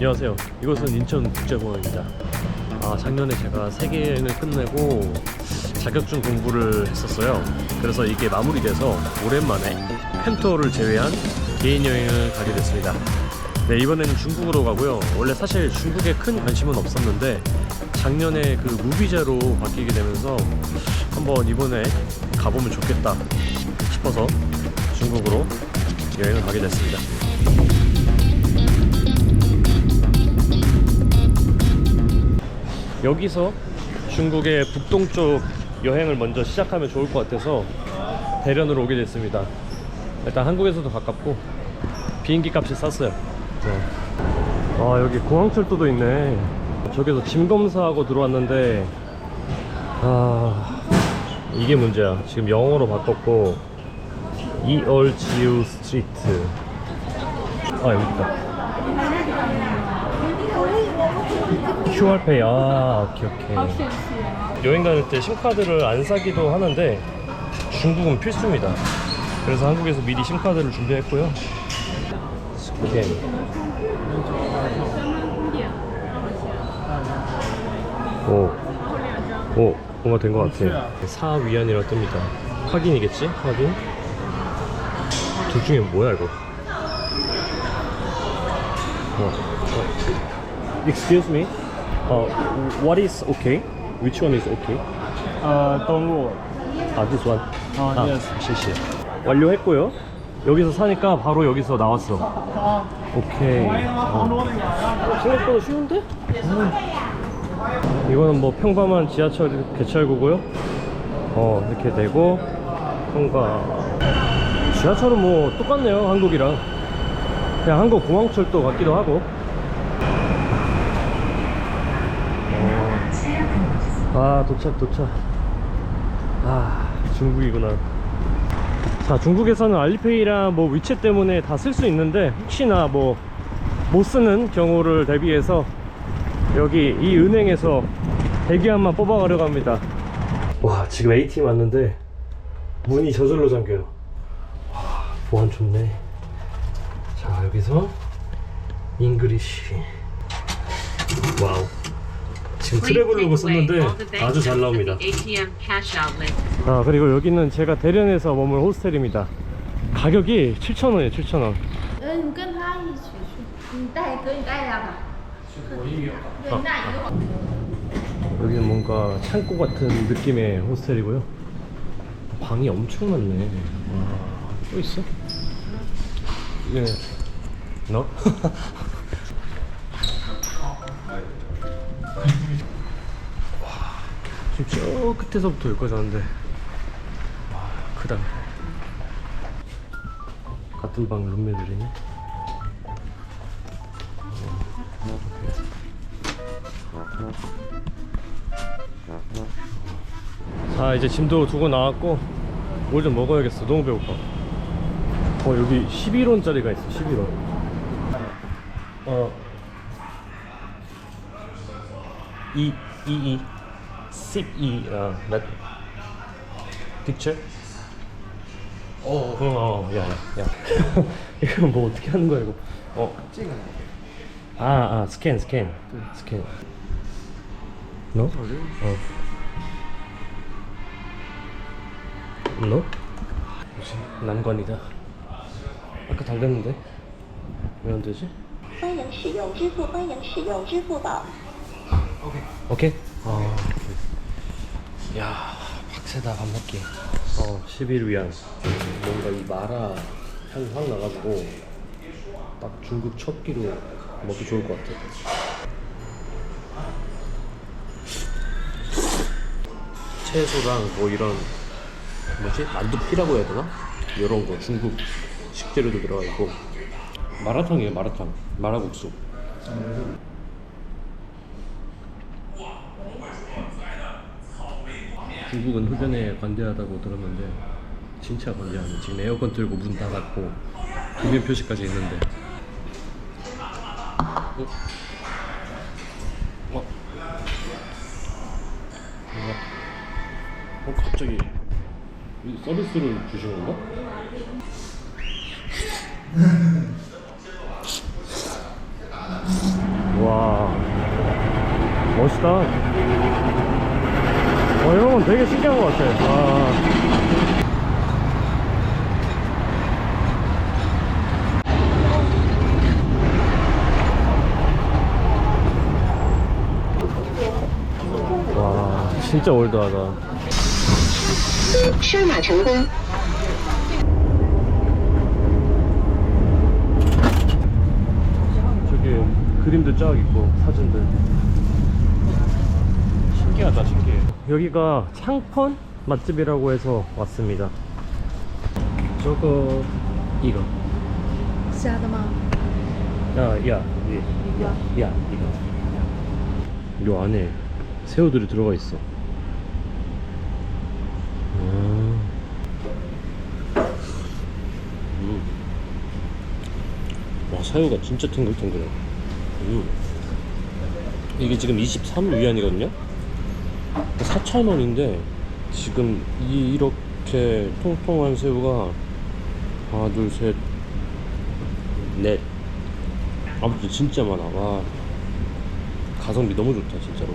안녕하세요. 이곳은 인천국제공항입니다. 작년에 제가 세계여행을 끝내고 자격증 공부를 했었어요. 그래서 이게 마무리돼서 오랜만에 펜투어를 제외한 개인 여행을 가게 됐습니다. 네, 이번에는 중국으로 가고요. 원래 사실 중국에 큰 관심은 없었는데 작년에 그 무비자로 바뀌게 되면서 한번 이번에 가보면 좋겠다 싶어서 중국으로 여행을 가게 됐습니다. 여기서 중국의 북동쪽 여행을 먼저 시작하면 좋을 것 같아서 대련으로 오게 됐습니다. 일단 한국에서도 가깝고 비행기 값이 쌌어요. 네. 여기 공항철도도 있네. 저기서 짐 검사하고 들어왔는데 이게 문제야. 지금 영어로 바꿨고 이얼지우 스트리트. 여기 있다. QR페이. 오케이. 여행 다닐 때 심카드를 안 사기도 하는데 중국은 필수입니다. 그래서 한국에서 미리 심카드를 준비했고요. 스캔. 뭔가 된 것 같아. 4위안이라고 뜹니다. 확인이겠지? 확인. 둘 중에 뭐야 이거? Excuse me. What is okay? Which one is okay? Don't roll. This one. Yes. 谢谢. 완료했고요. 여기서 사니까 바로 여기서 나왔어. 오케이. 생각보다 쉬운데? 이거는 뭐 평범한 지하철 개찰구고요. 이렇게 되고 통과. 지하철은 뭐 똑같네요, 한국이랑. 그냥 한국 공항철도 같기도 하고. 도착. 중국이구나. 자, 중국에서는 알리페이랑 뭐 위챗 때문에 다 쓸 수 있는데 혹시나 뭐 못 쓰는 경우를 대비해서 여기 이 은행에서 대기함만 뽑아가려고 합니다. 와, 지금 ATM 왔는데 문이 저절로 잠겨요. 보안 좋네. 자, 여기서 잉글리시. 와우. 지금 트래블로그 썼는데 아주 잘 나옵니다. 그리고 여기는 제가 대련에서 머물 호스텔입니다. 가격이 7,000원이에요. 7,000원. 여기는 뭔가 창고 같은 느낌의 호스텔이고요. 방이 엄청 많네. 또 있어? 예. 너? 지금 저 끝에서부터 여기까지 왔는데 크다. 같은 방 룸메들이네. 자, 이제 짐도 두고 나왔고 뭘 좀 먹어야겠어. 너무 배고파. 여기 11원짜리가 있어. 11원. 12 몇 픽처? 야. 이거 뭐 어떻게 하는 거야 이거? 스캔. 너? 너? 뭐지? 난관이다. 아까 달렸는데 왜 안 되지? 오케이. 야, 박세다 밥 먹기. 11위안. 뭔가 이 마라 향이 확 나가지고 딱 중국 첫 끼로 먹기 좋을 것 같아. 채소랑 뭐 이런 뭐지? 만두피라고 해야 되나? 이런 거 중국 식재료도 들어가 있고. 마라탕이에요, 마라탕. 마라국수. 중국은 흡연에 관대하다고 들었는데 진짜 관대하네. 지금 에어컨 틀고 문 닫았고 금연 표시까지 있는데. 갑자기 서비스를 주신 건가? 멋있다. 이런 건 되게 신기한 것 같아. 와, 진짜 올드하다. 刷码成功。 저기 그림도 쫙 있고 사진들. 신기하다, 신기해. 여기가 창펀 맛집이라고 해서 왔습니다. 저거 이거. 虾的吗？ 야, 야, 야, 이거. 요 안에 새우들이 들어가 있어. 와, 새우가 진짜 탱글탱글해. 이게 지금 23위안이거든요? 4,000원인데 지금 이렇게 통통한 새우가 하나, 둘, 셋, 넷. 아무튼 진짜 많아. 와, 가성비 너무 좋다 진짜로.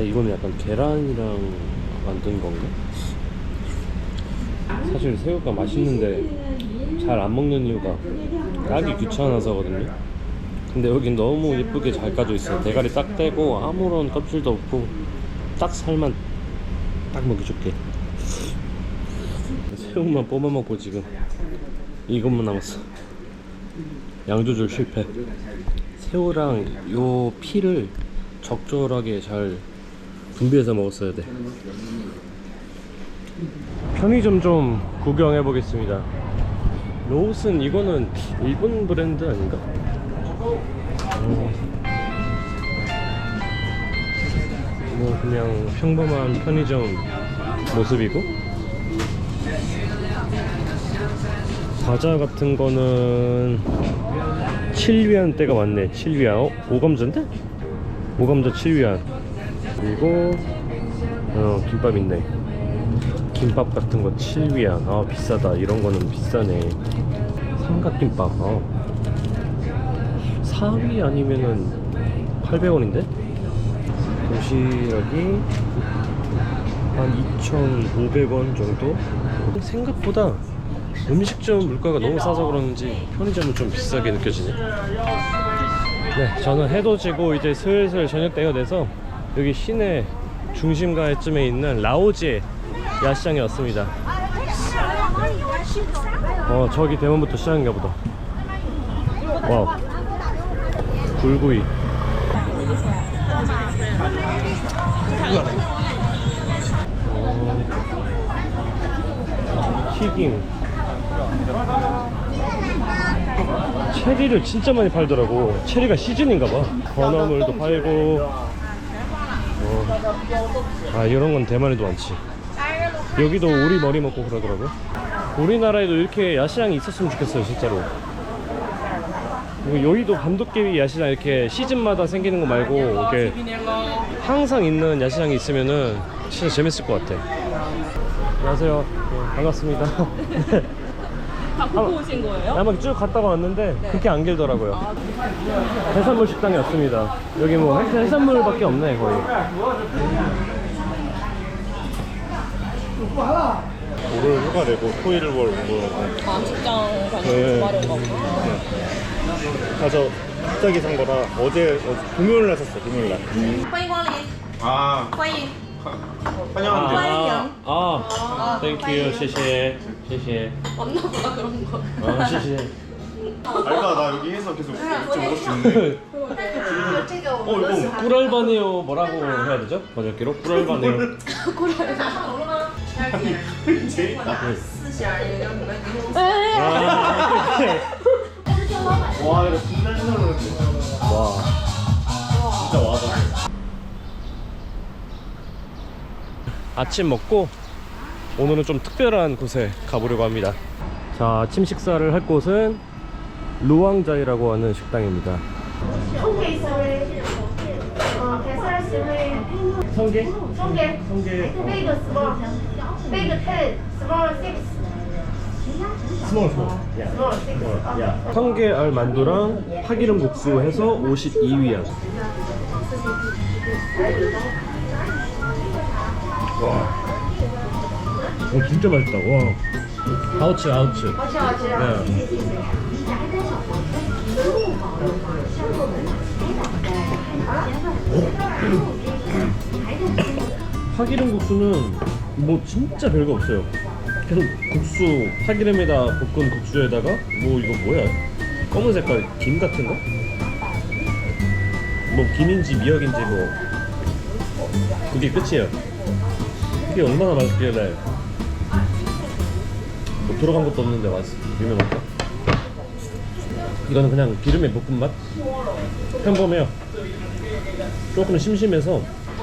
이거는 약간 계란이랑 만든 건가? 사실 새우가 맛있는데 잘 안 먹는 이유가 까기 귀찮아서거든요. 근데 여긴 너무 예쁘게 잘 까져 있어. 대가리 딱 떼고 아무런 껍질도 없고 딱 살만 딱 먹여줄게. 새우만 뽑아 먹고 지금 이것만 남았어. 양 조절 실패. 새우랑 요 피를 적절하게 잘 분비해서 먹었어야 돼. 편의점 좀 구경해 보겠습니다. 로우슨, 이거는 일본 브랜드 아닌가? 뭐 그냥 평범한 편의점 모습이고, 과자 같은 거는 7위안 대가 많네. 7위안. 오감자인데? 오감자 7위안. 그리고 김밥 있네. 김밥 같은 거 7위안. 비싸다. 이런 거는 비싸네. 삼각김밥 4위 아니면은 800원인데? 도시락이 한 2,500원 정도? 생각보다 음식점 물가가 너무 싸서 그런지 편의점은 좀 비싸게 느껴지네. 네, 저는 해도 지고 이제 슬슬 저녁 때가 돼서 여기 시내 중심가에쯤에 있는 라오지에 야시장에 왔습니다. 저기 대문부터 시작인가 보다. 와우, 굴구이. 튀김. 체리를 진짜 많이 팔더라고. 체리가 시즌인가봐. 건어물도 팔고. 이런 건 대만에도 많지. 여기도 오리 머리 먹고 그러더라고. 우리나라에도 이렇게 야시장이 있었으면 좋겠어요 진짜로. 여의도 감도깨비 야시장 이렇게 시즌마다 생기는 거 말고 이렇게 항상 있는 야시장이 있으면은 진짜 재밌을 것 같아. 안녕하세요. 네, 반갑습니다. 다 보고 오신 거예요? 아마 쭉 갔다가 왔는데 그렇게 안 길더라고요. 해산물 식당에 왔습니다. 여기 뭐 해산물밖에 없네 거의. 오늘 휴가 내고 토요일 월 직장 다니고 네. 주말에 가고. 가서 갑자기 산 거라 어제 금요일 날 샀어. 금요일 날. 欢迎光临， 아 欢迎。 환영합니다. Thank you. 谢谢. 谢谢. 없나보다 그런 거. 谢谢. 알바 나 여기 해서 계속 좀 먹을 수 있는데. 이거 꿀알바네요. 뭐라고 해야 되죠? 번역기로? 꿀알바네요. 재밌다. 哎， 와 이거 진짜 신나는데. 와. 진짜 와봐. 아침 먹고 오늘은 좀 특별한 곳에 가보려고 합니다. 자, 아침 식사를 할 곳은 루왕자이라고 하는 식당입니다. 성게? 성게. Big small. Big 10, small 6. 스몰. Small 6. 성게알 만두랑 파기름 국수 해서 52위안. 와. 진짜 맛있다. 와. 아우치. 네. 파기름 국수는 뭐 진짜 별거 없어요. 계속 국수, 파기름에다 볶은 국수에다가 뭐 이거 뭐야? 검은 색깔 김 같은 거? 뭐 김인지 미역인지 뭐 그게 끝이에요. 이게 얼마나 맛있길래 뭐 들어간 것도 없는데 유명할까? 이거는 그냥 기름에 볶은 맛? 평범해요. 조금 심심해서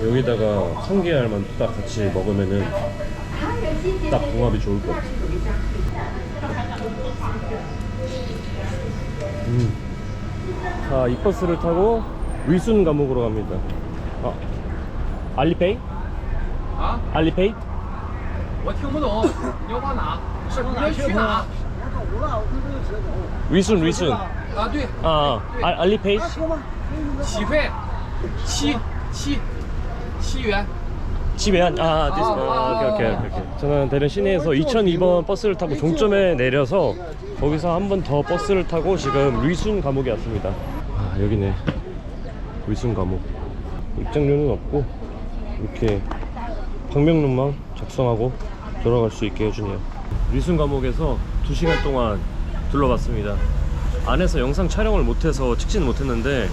여기다가 성게알만 딱 같이 먹으면은 딱 궁합이 좋을 것 같아요. 자, 이 버스를 타고 위순 감옥으로 갑니다. 알리페이? 아? 알리페이? 我听不懂，你要往哪？是你要去哪？ 위순. 啊，对， 알리페이? 起费7元。 집에 오케이. 저는 대련 시내에서 2002번 버스를 타고 종점에 내려서 거기서 한 번 더 버스를 타고 지금 위순 감옥에 왔습니다. 여기네. 위순 감옥. 입장료는 없고 이렇게 방명록만 작성하고 들어갈 수 있게 해주네요. 위순 감옥에서 2시간 동안 둘러봤습니다. 안에서 영상 촬영을 못해서 찍지는 못했는데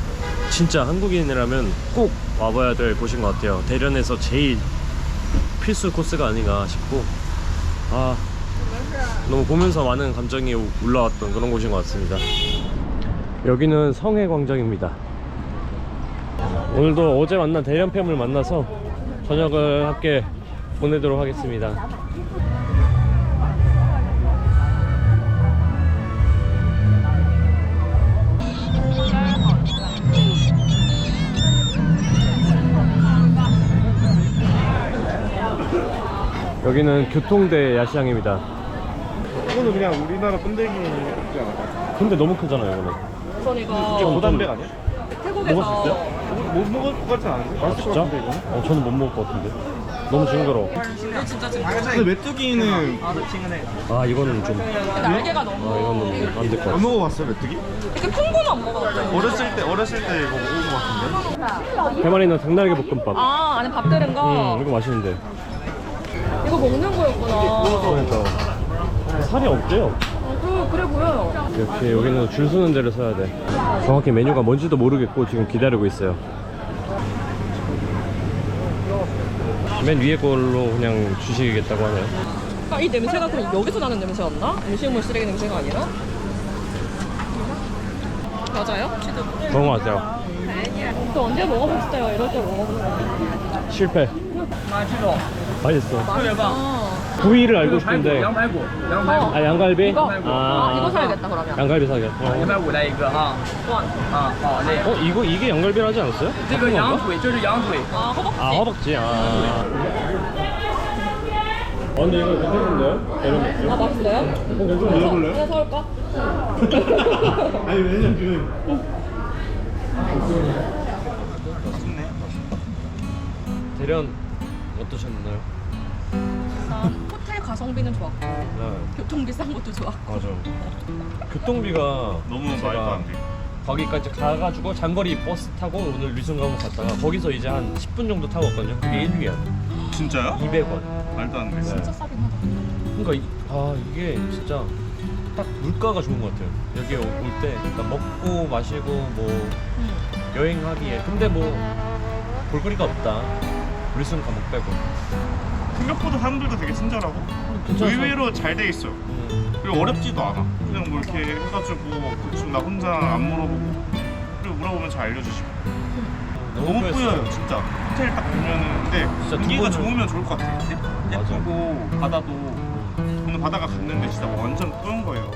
진짜 한국인이라면 꼭 와봐야 될 곳인 것 같아요. 대련에서 제일 필수 코스가 아닌가 싶고, 너무 보면서 많은 감정이 올라왔던 그런 곳인 것 같습니다. 여기는 성해광장입니다. 오늘도 어제 만난 대련팸을 만나서 저녁을 함께 보내도록 하겠습니다. 여기는 교통대 야시장입니다. 이거는 그냥 우리나라 번데기 같지 않아? 근데 너무 크잖아요, 이거는. 전 이게 이거 고단백 아니야? 태국에서 먹을 수 있어요? 못 먹을 것 같지 않은데? 아, 진짜? 저는 못 먹을 것 같은데. 너무 징그러워. 이거 진짜 근데 메뚜기는 이거는 좀. 날개가 너무 이건 안 될 것 같아. 안 먹어봤어 메뚜기? 이렇게 큰 거는 안 먹어봤어요. 어렸을 때 이거 먹은 것 같은데? 대만에 있는 닭날개 볶음밥. 안에 밥 들은 거 이거 맛있는데. 이거 먹는 거였구나. 그러니까 살이 없대요. 그래 보여요. 이렇게 여기는 줄 서는 데를 서야 돼. 정확히 메뉴가 뭔지도 모르겠고 지금 기다리고 있어요. 맨 위에 걸로 그냥 주시겠다고 하네요. 이 냄새가 그럼 여기서 나는 냄새였나? 음식물 쓰레기 냄새가 아니라? 맞아요? 치즈. 그런 거 같아요. 또 언제 먹어보셨어요? 이럴 때 먹어보는 거. 실패. 맛있어. 맛있어. 부위를 알고 싶은데. 250 양갈비? 이거? 이거 사야겠다 그러면. 양갈비 사야겠다. 250来一个啊 좋아. 好嘞。 이게 양갈비라지 않았어요? 这个羊腿就是羊腿。 허벅지. 허벅지. 근데 이거 괜찮은데요? 이런 맛있어요? 괜찮은데? 그냥 사올까? 아니 왜냐면 대련 어떠셨나요? 호텔 가성비는 좋았고 네, 교통비 싼 것도 좋았고. 맞아. 교통비가 너무 제가 말도 안 돼. 거기까지 가가지고 장거리 버스 타고 오늘 위순 감옥 갔다가 거기서 이제 한 10분 정도 타고 왔거든요. 그게 1위야. 진짜요? 200원. 말도 안 돼. 네. 진짜 싸긴 하다. 그러니까 이게 진짜 딱 물가가 좋은 것 같아요. 여기 올 때 그러니까 먹고 마시고 뭐 여행하기에. 근데 뭐 볼거리가 없다. 위순 감옥 빼고. 생각보다 사람들도 되게 친절하고 괜찮았어. 의외로 잘 돼 있어. 그리고 어렵지도 않아. 그냥 뭐 이렇게 해가지고 대충 나 혼자 안 물어보고 그리고 물어보면 잘 알려주시고. 너무 뿌여요 진짜. 호텔 딱 보면은. 근데 진짜 분위기가 두 번은- 좋으면 좋을 것 같아. 맞아. 예쁘고 바다도 오늘 바다가 갔는데 진짜 완전 뿌연 거예요.